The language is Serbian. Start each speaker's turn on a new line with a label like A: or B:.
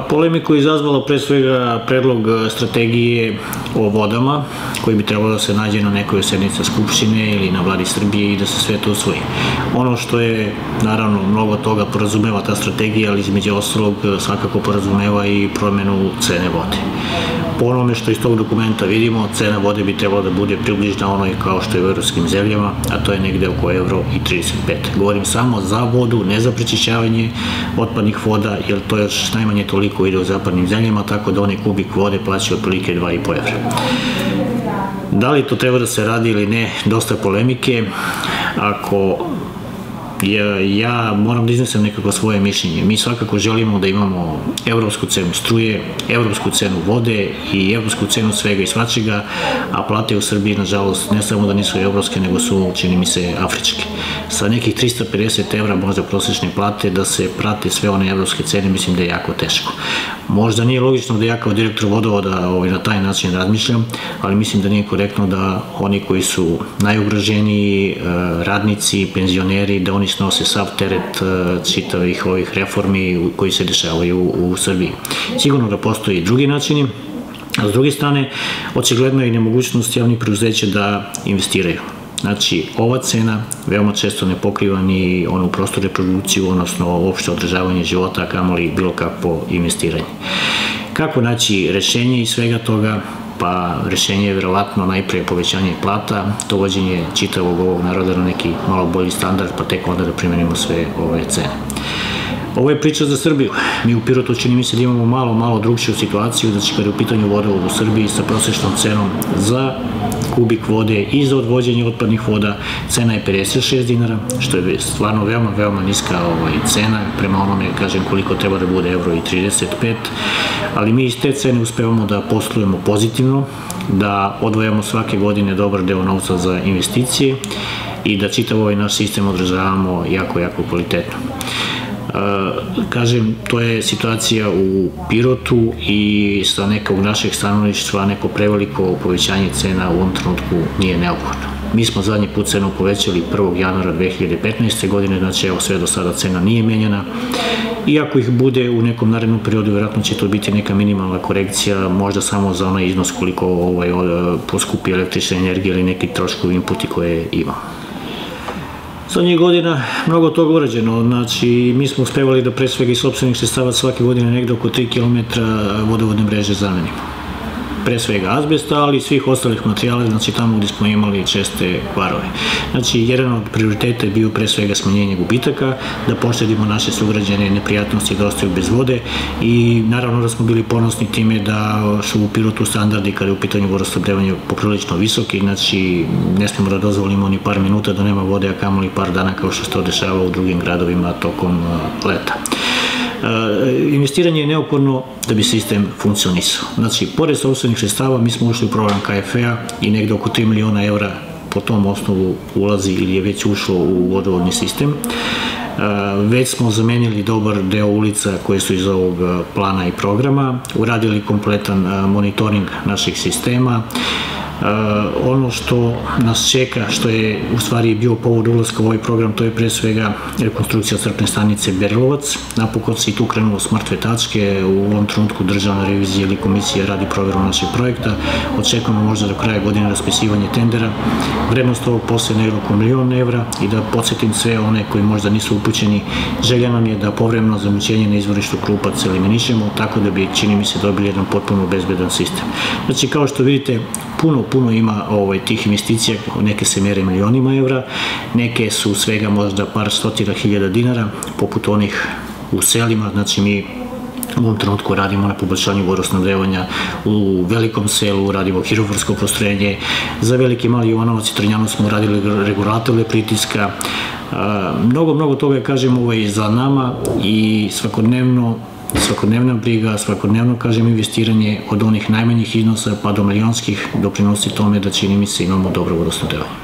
A: Polemiku je izazvalo pre svega predlog strategije o vodama koji bi trebalo da se nađe na nekoj od sednica Skupštine ili na vladi Srbije i da se sve to usvoji. Ono što je, naravno, mnogo toga porazumeva ta strategija, ali između ostalog svakako porazumeva i promenu cene vode. Po onome što iz tog dokumenta vidimo, cena vode bi trebala da bude približna onoj kao što je u evropskim zemljama, a to je negde oko €1,35. Govorim samo za vodu, ne za prečišćavanje otpadnih voda, jer to još najmanje toliko ide u zapadnim zemljama, tako da oni kubik vode plaćaju otprilike €2,5. Da li to treba da se radi ili ne, dosta polemike. Ja moram da iznesem nekako svoje mišljenje. Mi svakako želimo da imamo evropsku cenu struje, evropsku cenu vode i evropsku cenu svega i svačega, a plate u Srbiji, nažalost, ne samo da nisu evropske, nego su, čini mi se, afričke. Sa nekih 350 evra možda prosečne plate da se prate sve one evropske cene, mislim da je jako teško. Možda nije logično da ja kao direktor vodovoda na taj način razmišljam, ali mislim da nije korektno da oni koji su najugroženiji, radnici, penzioneri, da oni snose sav teret čitavih ovih reformi koji se dešavaju u Srbiji. Sigurno da postoji i drugi načini, a s druge strane, očigledno je i nemogućnost javnih preduzeća da investiraju. Znači, ova cena veoma često ne pokriva ni onu prostu reprodukciju, odnosno opšte održavanje života, a kamoli bilo kakvo investiranje. Kako naći rešenje iz svega toga? Pa rešenje je verovatno najpre povećanje plata, dovođenje čitavog ovog naroda na neki malo bolji standard, pa tek onda da primenimo sve ove cene. Ovo je priča za Srbiju. Mi u Pirotu čini mi se da imamo malo drugčiju situaciju, znači kada je u pitanju vodovod u Srbiji sa prosečnom cenom za kubik vode i za odvođenje otpadnih voda, cena je 56 dinara, što je stvarno veoma niska cena, prema onome, kažem, koliko treba da bude €1,35, ali mi iz te cene uspevamo da poslujemo pozitivno, da odvojamo svake godine dobar deo novca za investicije i da čitav ovaj naš sistem održavamo jako kvalitetno. Kažem, to je situacija u Pirotu i sa nekog našeg stanovištva neko preveliko povećanje cena u ovom trenutku nije neophodno. Mi smo zadnji put cenu povećali 1. januara 2015. godine, znači evo sve do sada cena nije menjana. Iako ih bude u nekom narednom periodu, vjerojatno će to biti neka minimalna korekcija, možda samo za onaj iznos koliko poskupi električna energija ili neki troškovi inputi koje imamo. Zadnjih godina mnogo toga urađeno, znači mi smo uspevali da pre svega iz sopstvenih sredstava svake godine negde oko 3 km vodovodne mreže zamenimo. Pre svega azbesta, ali i svih ostalih materijala, znači tamo gde smo imali česte kvarove. Znači, jedan od prioriteta je bio pre svega smanjenje gubitaka, da poštedimo naše sugrađane neprijatnosti da ostaju bez vode i naravno da smo bili ponosni time da su u Pirotu standardi kada je u pitanju vodosnabdevanja poprilično visoki, znači ne smemo da dozvolimo ni par minuta da nema vode, a kamoli par dana kao što se to dešava u drugim gradovima tokom leta. Investiranje je neophodno da bi sistem funkcionisao. Znači, pored sopstvenih sredstava, mi smo ušli u program KFE-a i negde oko 3 miliona evra po tom osnovu ulazi ili je već ušlo u vodovodni sistem. Već smo zamenili dobar deo ulica koje su iz ovog plana i programa, uradili kompletan monitoring naših sistema. Ono što nas čeka, što je u stvari bio povod ulaska u ovaj program, to je pre svega rekonstrukcija crpne stanice Berilovac. Napokon se i tu krenulo s mrtve tačke, u ovom trenutku državna revizija ili komisija radi proveru našeg projekta. Očekujemo možda do kraja godine raspisivanje tendera. Vrednost ovog posla je negde oko €1.000.000 i da podsjetim sve one koji možda nisu upućeni, želja nam je da povremeno zamućenje na izvorištu Krupac eliminišemo, tako da bi, čini mi se, dobili jedan potpuno bezbedan sistem. Znači, kao što vidite, puno ima tih investicija, neke se mere milionima evra, neke su svega možda par stotina hiljada dinara, poput onih u selima, znači mi u ovom trenutku radimo na poboljšanju vodosnabdevanja u Velikom selu, radimo hidroforsko postrojenje, za Veliki Mali Jovanovac i Trnjanu smo radili regulatore pritiska, mnogo toga je, kažem, za nama i svakodnevna briga, svakodnevno, kažem, investiranje od onih najmanjih iznosa pa do milionskih doprinosi tome da, čini mi se, imamo dobro vodosnabdevanje.